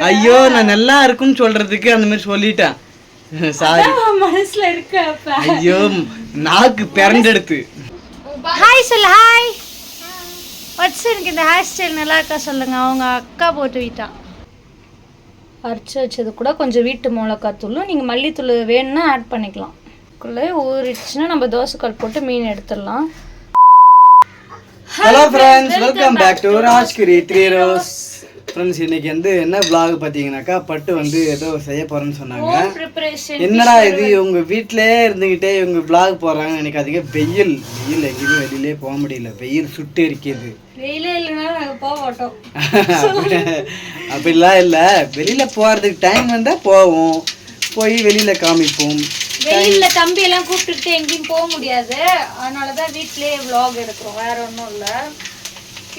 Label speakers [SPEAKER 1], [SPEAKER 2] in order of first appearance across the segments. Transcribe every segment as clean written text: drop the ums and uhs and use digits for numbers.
[SPEAKER 1] ஐயோ நான் நல்லா இருக்குன்னு சொல்றதுக்கு அந்த மாதிரி சொல்லிட்டேன். சாரி.
[SPEAKER 2] மனசுல இருக்க.
[SPEAKER 1] ஐயோ நாக்கு பிறண்டெடுத்து.
[SPEAKER 2] ஹாய் சொல்லு. ஹாய். வாட்ஸ் எனக்கு இந்த ஹேர் ஸ்டைல் நல்லா இருக்கா சொல்லுங்க. அவங்க அக்கா போட்டு விட்டான். அரைச்சி வச்சது கூட கொஞ்சம் வீட்டு மிளகாத்தூளும் நீங்கள் மல்லித்தூள் வேணும்னா ஆட் பண்ணிக்கலாம். குள்ளே ஊறிடுச்சுன்னா நம்ம தோசைக்கல் போட்டு மீன் எடுத்துடலாம்.
[SPEAKER 1] Hello friends, welcome back to Rajgiri 3 rose. Friends, இன்னைக்கு வந்து என்ன vlog பார்த்தீங்கன்னாக்கா, பட்டு வந்து ஏதோ செய்ய போறேன்னு சொன்னாங்க. என்னடா இது இவங்க வீட்டிலே இருந்துக்கிட்டே இவங்க vlog போடுறாங்க நினைக்காதீங்க. வெயில் எங்கேயுமே வெளியிலே போக முடியல. வெயில் சுட்டு இருக்குது.
[SPEAKER 2] வெயிலே இல்லைன்னா நாங்கள் போக மாட்டோம்.
[SPEAKER 1] அப்படிலாம் இல்லை, வெளியில போகிறதுக்கு டைம் வந்தால் போவோம், போய் வெளியில காமிப்போம்.
[SPEAKER 2] வெயில்ல தம்பி எல்லாம் கூப்பிட்டுட்டு எங்கேயும் போக முடியாது, அதனால தான் வீட்லயே vlog எடுக்கிறோம், வேற ஒன்றும் இல்லை.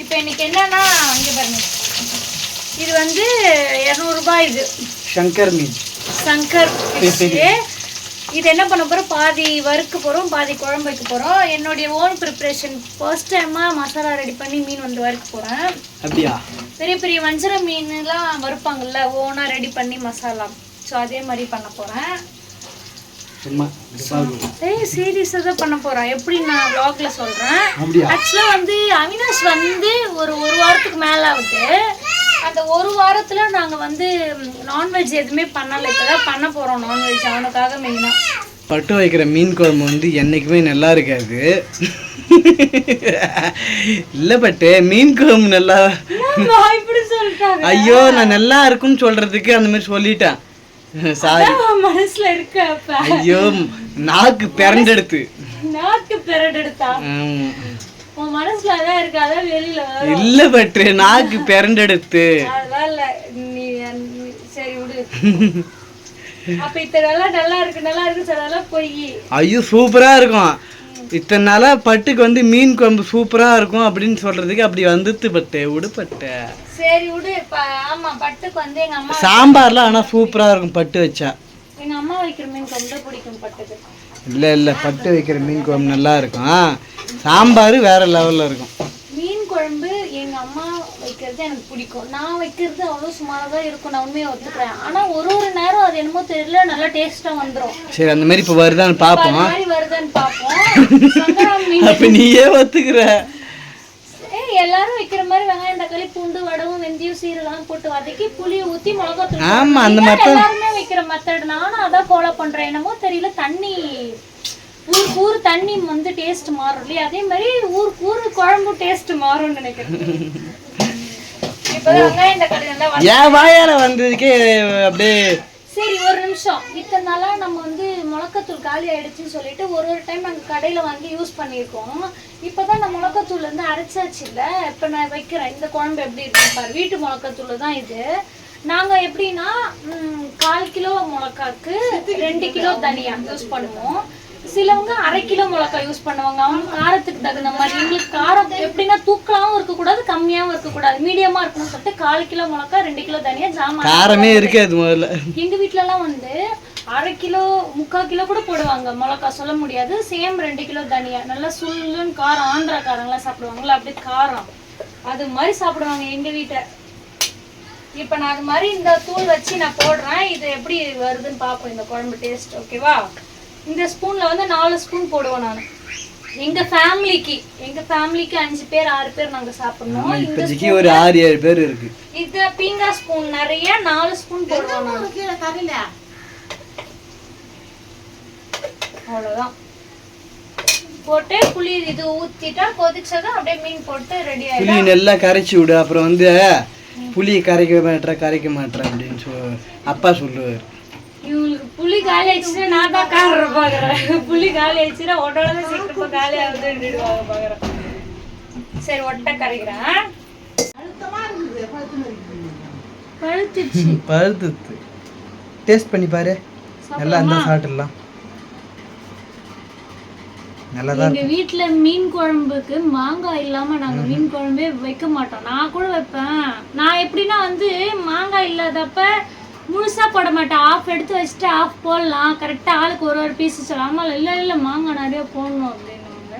[SPEAKER 2] இப்போ இன்னைக்கு என்னன்னா, இங்கே பாருங்க, இது வந்து 200 ரூபாய். இது சங்கர் மீன், சங்கர் ஃபிஷ். இது என்ன பண்ண போகிறோம், பாதி வறுக்க போகிறோம், பாதி குழம்பு வைக்க போகிறோம். என்னுடைய ஓன் ப்ரிப்ரேஷன். ஃபர்ஸ்ட் டைமாக மசாலா ரெடி பண்ணி மீன் வந்து வறுக்க போகிறேன். அப்படியா? பெரிய பெரிய வஞ்சர மீன்லாம் வறுப்பாங்கல்ல, ஓனாக ரெடி பண்ணி மசாலா. ஸோ அதே மாதிரி பண்ண போகிறேன். சீரியஸாக தான் பண்ண போகிறேன். எப்படி நான் vlogல சொல்கிறேன். ஆக்சுவலாக வந்து அவினாஷ் வந்து ஒரு வாரத்துக்கு மேலே ஆகுது. அந்த ஒரு வாரத்தில் நாங்கள் வந்து நான்வெஜ் எதுவுமே பண்ணலை. இப்போ தான் பண்ண போகிறோம் நான்வெஜ், அவனுக்காக மெயினாக.
[SPEAKER 1] பட்டு வைக்கிற மீன் குழம்பு வந்து என்றைக்குமே நல்லா இருக்காது. இல்லை பட்டு மீன் குழம்பு நல்லா
[SPEAKER 2] இப்படி சொல்லிட்டாங்க.
[SPEAKER 1] ஐயோ நான் நல்லா இருக்குன்னு சொல்றதுக்கு அந்த மாதிரி சொல்லிட்டேன். சாரி.
[SPEAKER 2] மனசுல இருக்க.
[SPEAKER 1] ஐயோ நாக்கு பிறண்டெடுத்து.
[SPEAKER 2] நாக்கு பிறண்டெடுத்தா? உன் மனசுல அதான் இருக்கு, அதான் வெளியில வரும்.
[SPEAKER 1] இல்ல பட்டு நாக்கு பிறண்டெடுத்து.
[SPEAKER 2] அதெல்லாம் இல்ல, நீ சரி விடு. அப்ப இத்தனை நல்லா இருக்கு சொல்லலாம் பொய்.
[SPEAKER 1] ஐயோ சூப்பரா இருக்கும். இத்தனை நாளா பட்டுக்கு வந்து மீன் குழம்பு சூப்பரா இருக்கும் அப்படின்னு சொல்றதுக்கு அப்படி வந்துட்டு பட்டு விடுபட்ட.
[SPEAKER 2] சரி விடு. ஆமா, பட்டுக்கு வந்து எங்க அம்மா
[SPEAKER 1] சாம்பார்லாம் ஆனா சூப்பரா இருக்கும் பட்டு வச்சா.
[SPEAKER 2] எங்க அம்மா வைக்கிற மீன் குழம்பு தான் பிடிக்கும் பட்டுக்கு.
[SPEAKER 1] இல்ல பட்டு வைக்கிற மீன் குழம்பு நல்லா இருக்கும். சாம்பார் வேற லெவல்ல இருக்கும்.
[SPEAKER 2] மீன் குழம்பு எங்க அம்மா வைக்கிறது எனக்கு பிடிக்கும். நான் வைக்கிறது அவ்வளோ சுமாராக தான் இருக்கும், நான் உண்மையை ஒத்துக்கிறேன். ஆனா ஒரு நேரம் அது என்னமோ தெரியல, நல்லா டேஸ்டா வந்துடும்.
[SPEAKER 1] சரி, அந்த மாதிரி இப்போ வருதான்னு பார்ப்போம். அப்ப நீயே ஒத்துக்கிற.
[SPEAKER 2] எல்லாரும் வைக்கிற மாதிரி வெங்காயம் தக்காளி பூண்டு வடவும் வெந்தயம் சீரகம் போட்டு வதக்கி புளியை ஊத்தி மிளகாத்தூள்.
[SPEAKER 1] ஆமா, அந்த மாதிரி
[SPEAKER 2] எல்லாருமே வைக்கிற மெத்தட். நானும் அதான் ஃபாலோ பண்றேன். என்னமோ தெரியல, தண்ணி ஊர் தண்ணி வந்து டேஸ்ட் மாறும் இல்லையா, அதே மாதிரி ஊர் குழம்பு டேஸ்ட் மாறும்னு நினைக்கிறேன். இப்பதான் வெங்காயம் தக்காளி நல்லா
[SPEAKER 1] ஏன் வாயால வந்ததுக்கே அப்படியே.
[SPEAKER 2] சரி ஒரு நிமிஷம். இத்தனை நாளா நம்ம வந்து மிளகாத்தூள் காலி ஆயிடுச்சுன்னு சொல்லிட்டு ஒரு டைம் நாங்கள் கடையில் வாங்கி யூஸ் பண்ணியிருக்கோம். இப்போதான் நான் மிளகாத்தூள் வந்து அரைச்சாச்சு. இல்லை இப்போ நான் வைக்கிறேன். இந்த குழம்பு எப்படி இருக்கு பாரு. வீட்டு மிளகாத்தூள் தான் இது. நாங்கள் எப்படின்னா 1/4 கிலோ மிளகாக்கு 2 கிலோ தனியா யூஸ் பண்ணுவோம். சிலவங்க 1/2 கிலோ மிளகாய் யூஸ் பண்ணுவாங்க. அவங்க காரத்துக்கு தகுந்த மாதிரி. எங்களுக்கு காரம் எப்படின்னா தூக்கலாவும் இருக்கக்கூடாது, கம்மியாவும் இருக்கக்கூடாது, மீடியமா இருக்கணும்னு சொல்லிட்டு 1/4 கிலோ மிளகாய் 2 கிலோ தனியா ஜாமான்.
[SPEAKER 1] காரமே இருக்காது முதல்ல.
[SPEAKER 2] எங்க வீட்டுல எல்லாம் வந்து 1/2 கிலோ 3/4 கிலோ கூட போடுவாங்க மிளகாய், சொல்ல முடியாது. சேம் 2 கிலோ தனியா. நல்லா சுள்ளுன்னு காரம். ஆந்திரா காரங்களாம் சாப்பிடுவாங்களா, அப்படியே காரம் அது மாதிரி சாப்பிடுவாங்க எங்க வீட்டை. இப்ப நான் அது மாதிரி இந்த தூள் வச்சு நான் போடுறேன். இது எப்படி வருதுன்னு பார்ப்போம் இந்த குழம்பு டேஸ்ட். ஓகேவா? இந்த ஸ்பூன்ல வந்து 4 ஸ்பூன் போடுவோம் நான். எங்க ஃபேமிலிக்கு 5 பேர் 6 பேர் நாங்க சாப்பிடணும்.
[SPEAKER 1] இப்போதைக்கு ஒரு 6-7 பேர் இருக்கு.
[SPEAKER 2] இது பீங்கா ஸ்பூன் நிறைய 4 ஸ்பூன் போடுவோம் நான். அவ்வளவுதான் போட்டு புளி இது ஊத்திட்டா கொதிச்சதும் அப்படியே மீன் போட்டு ரெடி ஆயிடும்.
[SPEAKER 1] புளி நல்லா கரைச்சி விடு. அப்புறம் வந்து புளி கரைக்க மாட்டேற அப்படின்னு அப்பா சொல்லுவார்.
[SPEAKER 2] இவங்களுக்கு புளி காலி ஆயிடுச்சுன்னா நான் தான் காரம் பாக்குறேன். புளி காலி ஆயிடுச்சுன்னா உடனே சீக்கிரமா காலி ஆகுதுன்னு பாக்குறேன். சரி ஒட்டை கரைக்கிறேன்.
[SPEAKER 1] பழுத்துச்சு. டேஸ்ட் பண்ணி பாரு. நல்லா இருந்தா சாப்பிடலாம்.
[SPEAKER 2] எங்க வீட்டுல மீன் குழம்புக்கு மாங்காய் இல்லாம நாங்க மீன் குழம்பே வைக்க மாட்டோம். நான் கூட வைப்பேன். நான் எப்படின்னா வந்து மாங்காய் இல்லாதப்ப முழுசா போட மாட்டேன். ஆஃப் எடுத்து வச்சுட்டு ஆஃப் போடலாம். கரெக்டா ஆளுக்கு ஒரு பீஸ் சொல்லாம. இல்ல மாங்காய் நிறைய போடணும் அப்படின்னுவாங்க.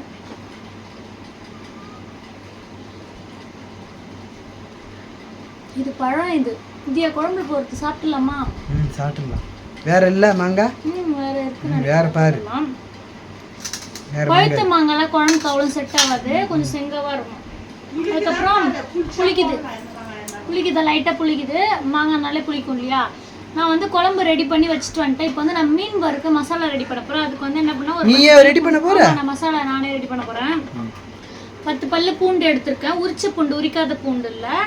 [SPEAKER 2] இது பழம். இது இந்தியா குழம்பு போகிறது சாப்பிடலாமா?
[SPEAKER 1] சாப்பிடலாம். வேற இல்லை மாங்காய்?
[SPEAKER 2] வேற இருக்கு.
[SPEAKER 1] வேற பாரு.
[SPEAKER 2] பழுத்த மாங்காய்லாம் குழம்புக்கு அவ்வளோ செட் ஆகாது, கொஞ்சம் செங்கவாக இருக்கும். அதுக்கப்புறம் புளிக்குது லைட்டாக புளிக்குது, மாங்காய்னாலே புளிக்கும் இல்லையா. நான் வந்து குழம்பு ரெடி பண்ணி வச்சுட்டு வந்துட்டேன். இப்போ வந்து நான் மீன் வறுக்க மசாலா ரெடி பண்ண போகிறேன். அதுக்கு வந்து என்ன பண்ண
[SPEAKER 1] ரெடி பண்ண போகிறேன்.
[SPEAKER 2] நான் மசாலா நானே ரெடி பண்ண போகிறேன். 10 பல்லு பூண்டு எடுத்திருக்கேன். உரிச்ச பூண்டு, உரிக்காத பூண்டு இல்லை.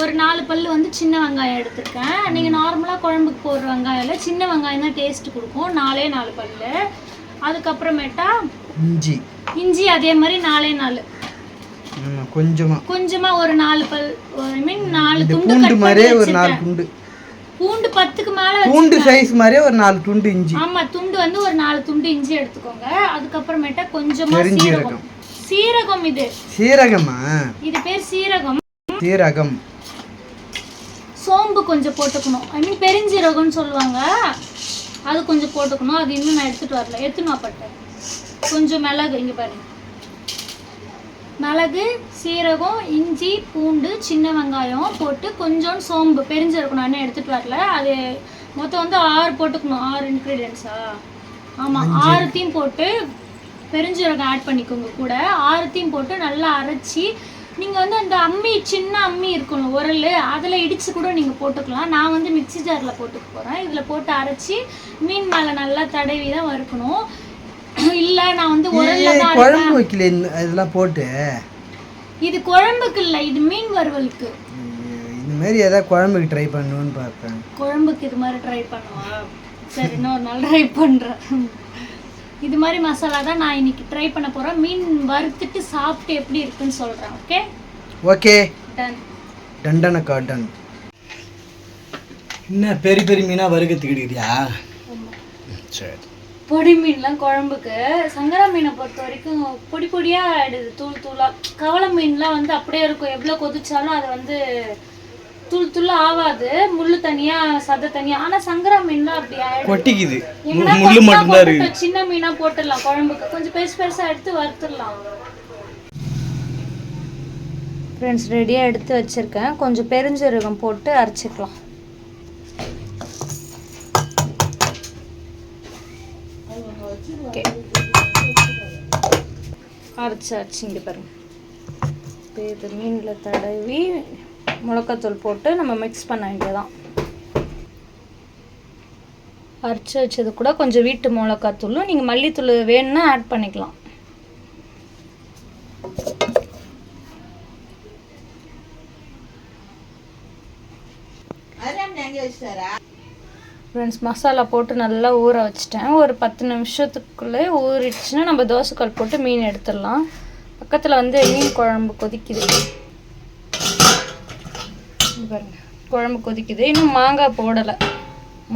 [SPEAKER 2] ஒரு 4 பல்லு வந்து சின்ன வெங்காயம் எடுத்திருக்கேன். நீங்கள் நார்மலாக குழம்புக்கு போடுற வெங்காயம் இல்லை, சின்ன வெங்காயம் தான் டேஸ்ட்டு கொடுக்கும். 4 பல்லு. அதுக்கப்புறமேட்டா இஞ்சி அதே மாதிரி 4 கொஞ்சமா ஒரு 4 பல், ஐ மீன் 4 துண்டு கட் பண்ணி வச்சிருக்கேன். பூண்டு 10க்கு மேல பூண்டு சைஸ் மாதிரி ஒரு 4 துண்டு இஞ்சி. ஆமா, துண்டு வந்து ஒரு 4 துண்டு இஞ்சி எடுத்துக்கோங்க. அதுக்கப்புறமேட்டா கொஞ்சமா சீரகம். இது சீரகமா? இது பேர் சீரகம். சோம்பு கொஞ்சம் போட்டுக்கணும், ஐ மீன் பெருஞ்சீரகம்னு சொல்லுவாங்க, அது கொஞ்சம் போட்டுக்கணும். அது இன்னும் நான் எடுத்துட்டு வரல, எடுத்துன்னு பட்டேன். கொஞ்சம் மிளகு, இங்கே பாருங்க, மிளகு, சீரகம், இஞ்சி, பூண்டு, சின்ன வெங்காயம் போட்டு கொஞ்சோண்டு சோம்பு, பெருஞ்சீரகம் நான் எடுத்துட்டு வரல. அது மொத்தம் வந்து 6 போட்டுக்கணும். 6 இன்க்ரீடியன்ஸா? ஆமாம், 6த்தையும் போட்டு பெருஞ்சீரகம் ஆட் பண்ணிக்கோங்க கூட. 6த்தையும் போட்டு நல்லா அரைச்சி, நீங்கள் வந்து அந்த சின்ன அம்மி இருக்கணும் உரல், அதில் இடித்து கூட நீங்கள் போட்டுக்கலாம். நான் வந்து மிக்சி ஜாரில் போட்டுக்க போகிறேன். இதில் போட்டு அரைச்சி மீன் மேலே நல்லா தடவி தான் வறுக்கணும். இல்லை நான் வந்து உரல்ல தான் குழம்பு வைக்கல இதெல்லாம் போட்டு. இது குழம்புக்கு இல்லை, இது மீன் வறுவலுக்கு. இது மாதிரி ஏதாவது குழம்புக்கு ட்ரை பண்ணணும்னு பார்ப்பேன். குழம்புக்கு இது மாதிரி ட்ரை பண்ணுவா? சரி, இன்னொரு நாள் ட்ரை பண்ணுறேன். இது மாதிரி மசாலா தான் நான் இன்னைக்கு ட்ரை பண்ண போகிறேன். மீன் வறுத்துட்டு சாப்பிட்டு எப்படி இருக்குன்னு சொல்கிறேன். Okay, done. என்ன பெரிய மீனாக வறுக்கிறதுக்கிறியா? சரி. பொடி மீன்லாம் குழம்புக்கு, சங்கரா மீனை பொறுத்த வரைக்கும் பொடியாக ஆகிடுது, தூளாக. கவலை மீன்லாம் வந்து அப்படியே இருக்கும், எவ்வளோ கொதிச்சாலும் அது வந்து தூள் ஆகாது, முள்ளு தனியா சதை தனியா. ஆனா சங்கரா மீன்லாம் அப்படி ஆயிடுது, முள்ளு மட்டும் தான் இருக்கு. சின்ன மீனா போட்டுடலாம் குழம்புக்கு, கொஞ்சம் பெருசா எடுத்து வறுத்துடலாம். ஃப்ரெண்ட்ஸ், ரெடியாக எடுத்து வச்சிருக்கேன். கொஞ்சம் பெருஞ்சீரகம் போட்டு அரைச்சிக்கலாம். ஓகே, அரைச்சாச்சு. இங்கே பாருங்க, இது மீனில் தடவி மிளகாத்தூள் போட்டு நம்ம மிக்ஸ் பண்ண வேண்டியதான். அரைச்சி வச்சது கூட கொஞ்சம் வீட்டு மிளகாத்தூளும், நீங்கள் மல்லித்தூள் வேணும்னா ஆட் பண்ணிக்கலாம். ஃப்ரெண்ட்ஸ், மசாலா போட்டு நல்லா ஊற வச்சிட்டேன். ஒரு 10 நிமிஷத்துக்குள்ளே ஊறிடுச்சுன்னா நம்ம தோசைக்கல் போட்டு மீன் எடுத்துடலாம். பக்கத்தில் வந்து மீன் குழம்பு கொதிக்குது பாருங்க, குழம்பு கொதிக்குது. இன்னும் மாங்காய் போடலை,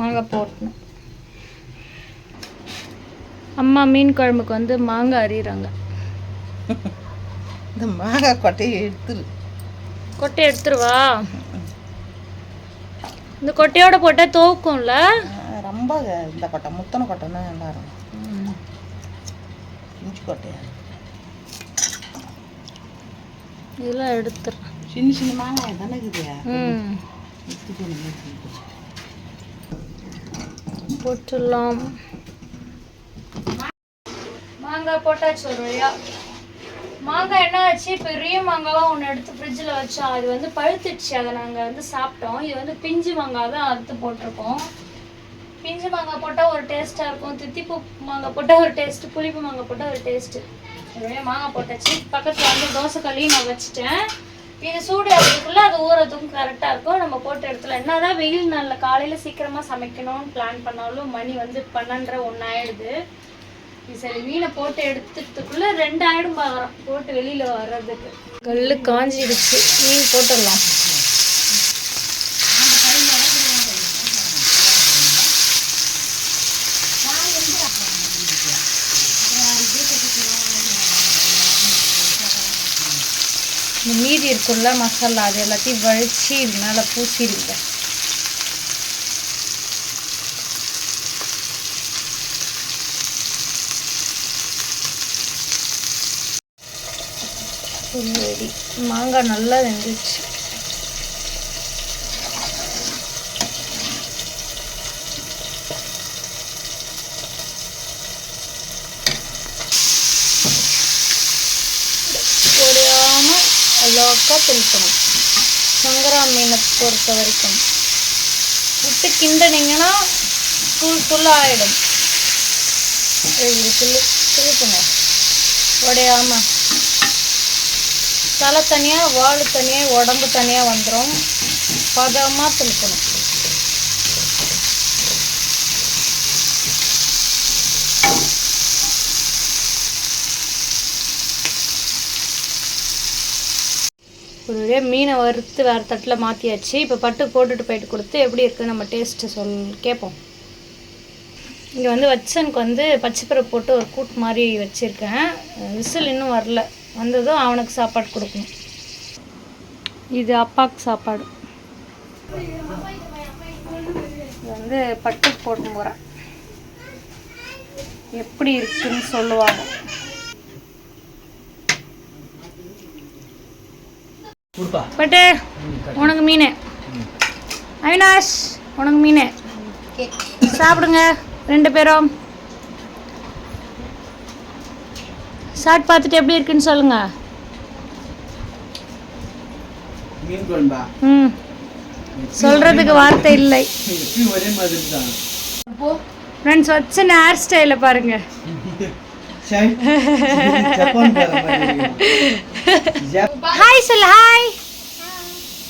[SPEAKER 2] மாங்காய் போடணும். அம்மா மீன் குழம்புக்கு வந்து மாங்காய் அரியிறாங்க. இந்த மாங்காய் கொட்டையை எடுத்துருவா. இந்த கொட்டையோட போட்டால் தோக்கும்ல ரொம்ப. இந்த கொட்டை முத்தனை கொட்டைன்னா நல்லா இருக்கும். இஞ்சி கொட்டையா இதெல்லாம் எடுத்துடுறேன். சின்ன மாங்காய் தானே இருக்குது, போட்டுடலாம். மாங்காய் போட்டாச்சு ஒரு வழியா. மாங்காய் என்ன ஆச்சு, பெரிய மாங்காவாக ஒன்று எடுத்து ஃப்ரிட்ஜில் வச்சோம். அது வந்து பழுத்துடுச்சு, அதை நாங்கள் வந்து சாப்பிட்டோம். இது வந்து பிஞ்சு மாங்காய் தான் அறுத்து போட்டிருக்கோம். பிஞ்சு மாங்காய் போட்டால் ஒரு டேஸ்ட்டாக இருக்கும், தித்திப்பு மாங்காய் போட்டால் ஒரு டேஸ்ட்டு, புளிப்பு மாங்காய் போட்டால் ஒரு டேஸ்ட்டு. ஒரே மாங்காய் போட்டாச்சு. பக்கத்தில் வந்து தோசை கல்லையும் நான் வச்சுட்டேன். இது சூடு ஆகிறதுக்குள்ளே அது ஊறதுக்கும் கரெக்டாக இருக்கும். நம்ம போட்டு எடுத்துல என்னதான் வெயில் நாளில் காலையில் சீக்கிரமாக சமைக்கணும்னு பிளான் பண்ணாலும் மணி வந்து 12:30 ஆயிடுது. சரி, மீனை போட்டு எடுத்துறதுக்குள்ள 2 ஆயிடும் பார்க்குறோம் போட்டு வெளியில் வர்றதுக்கு. கல் காஞ்சிடுச்சு, மீன் போட்டுடலாம். இந்த மீதி இருக்குள்ள மசாலா அது எல்லாத்தையும் வழிச்சு இது மேலே பூசிடுங்க. ரெடி. மாங்காய் நல்லா வெந்துச்சு. முக்கால் தெளிக்கணும். சங்கரா மீனை பொறுத்த வரைக்கும் விட்டு கிண்டனிங்கன்னா தூள் ஆகிடும். திருப்புங்க உடையாம. தலை தனியாக வால் தனியாக உடம்பு தனியாக வந்துடும். பதமாக திருப்பணும். ஒரு மீனை வறுத்து வேறு தட்டில் மாற்றியாச்சு. இப்போ பட்டு போட்டுட்டு போயிட்டு கொடுத்து எப்படி இருக்குது நம்ம டேஸ்ட்டு கேட்போம். இங்கே வந்து வச்சனுக்கு வந்து பச்சைப்பருப்பு போட்டு ஒரு கூட்டு மாதிரி வச்சுருக்கேன். விசில் இன்னும் வரல. வந்ததும் அவனுக்கு சாப்பாடு கொடுக்கணும். இது அப்பாவுக்கு சாப்பாடு. இது வந்து பட்டு போட்டு போகிறேன். எப்படி இருக்குன்னு சொல்லுவாங்க. பட்டு உனக்கு மீன். அவினாஷ் உனக்கு மீன். சாப்பிடுங்க 2 பேரும். சாப்பிட்டு பார்த்துட்டு எப்படி இருக்குன்னு சொல்லுங்க. சொல்றதுக்கு வார்த்தை இல்லை. ஃப்ரெண்ட்ஸ் வச்ச ஹேர் ஸ்டைலை பாருங்க. ஹாய் சொல்லு. ஹாய்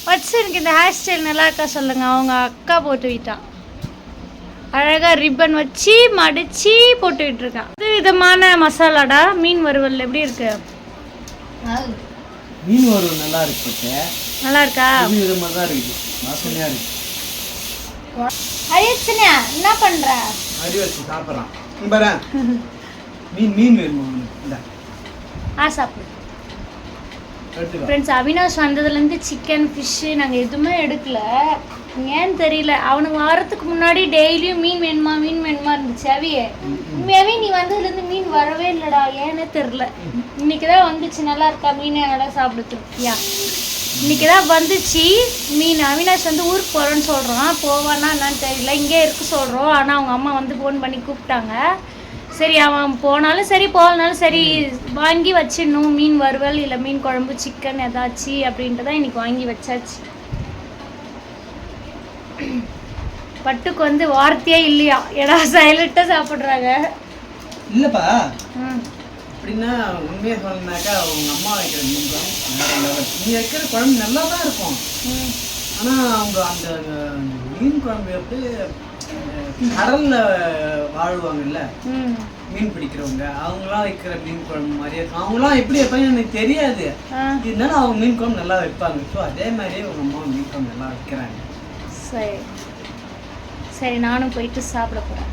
[SPEAKER 2] வச்சு எனக்கு இந்த ஹேர் ஸ்டைல் நல்லா இருக்கா சொல்லுங்க. அவங்க அக்கா போட்டு விட்டான். அழகா ரிப்பன் வச்சு மடிச்சு போட்டு விட்டுருக்கான். இது விதமான மசாலாடா. மீன் வறுவல் எப்படி இருக்கு?
[SPEAKER 1] மீன் வறுவல் நல்லா இருக்கு.
[SPEAKER 2] நல்லா இருக்கா?
[SPEAKER 1] இது விதமா தான் இருக்கு. வாசனையா இருக்கு.
[SPEAKER 2] அரிச்சனா என்ன பண்ற?
[SPEAKER 1] அரி வச்சு சாப்பிடுறான். பாரு. மீன் வேணுமா? இந்த
[SPEAKER 2] சாப்பிடு. ஃப்ரெண்ட்ஸ் அவினாஷ் வந்ததுலேருந்து சிக்கன் ஃபிஷ்ஷு நாங்கள் எதுவுமே எடுக்கல. ஏன்னு தெரியல. அவனுக்கு வரத்துக்கு முன்னாடி டெய்லியும் மீன் வேணுமா இருந்துச்சு. அவி நீ வந்ததுலேருந்து மீன் வரவே இல்லைடா. ஏன்னே தெரில. இன்னைக்கு தான் வந்துச்சு. நல்லா இருக்கா மீன்? நல்லா சாப்பிடுத்துருக்கியா? இன்னைக்கு தான் வந்துச்சு மீன். அவினாஷ் வந்து ஊருக்கு போகிறோன்னு சொல்கிறான். போவானா என்னன்னு தெரியல. இங்கே இருக்க சொல்கிறோம். ஆனால் அவங்க அம்மா வந்து ஃபோன் பண்ணி கூப்பிட்டாங்க. சரி அவன் போனாலும் சரி போகலனாலும் சரி வாங்கி வச்சிடணும். மீன் வறுவல் இல்லை மீன் குழம்பு சிக்கன் ஏதாச்சும் அப்படின்ட்டு தான் இன்றைக்கி வாங்கி வச்சாச்சு. பட்டுக்கு வந்து வார்த்தையே இல்லையா. ஏன்னா சைலண்ட்டாக சாப்பிட்றாங்க.
[SPEAKER 1] இல்லைப்பா அப்படின்னா உண்மையாக சொல்லணுனாக்கா அவங்க அம்மா வைக்கிற மீன் குழம்பு நீ வைக்கிற குழம்பு நல்லா தான் இருக்கும். ஆனால் அவங்க அந்த மீன் குழம்பு எப்படி கடல்ல வாழ்வாங்கல்ல மீன் பிடிக்கிறவங்க அவங்களாம் வைக்கிற மீன் குழம்பு மாதிரியே இருக்கும். அவங்களாம் எப்படி வைப்பாங்க எனக்கு தெரியாது. இருந்தாலும் அவங்க மீன் குழம்பு நல்லா வைப்பாங்க. ஸோ அதே மாதிரியே அவங்க அம்மா மீன் குழம்பு நல்லா வைக்கிறாங்க.
[SPEAKER 2] சரி சரி நானும் போயிட்டு சாப்பிட போகிறேன்.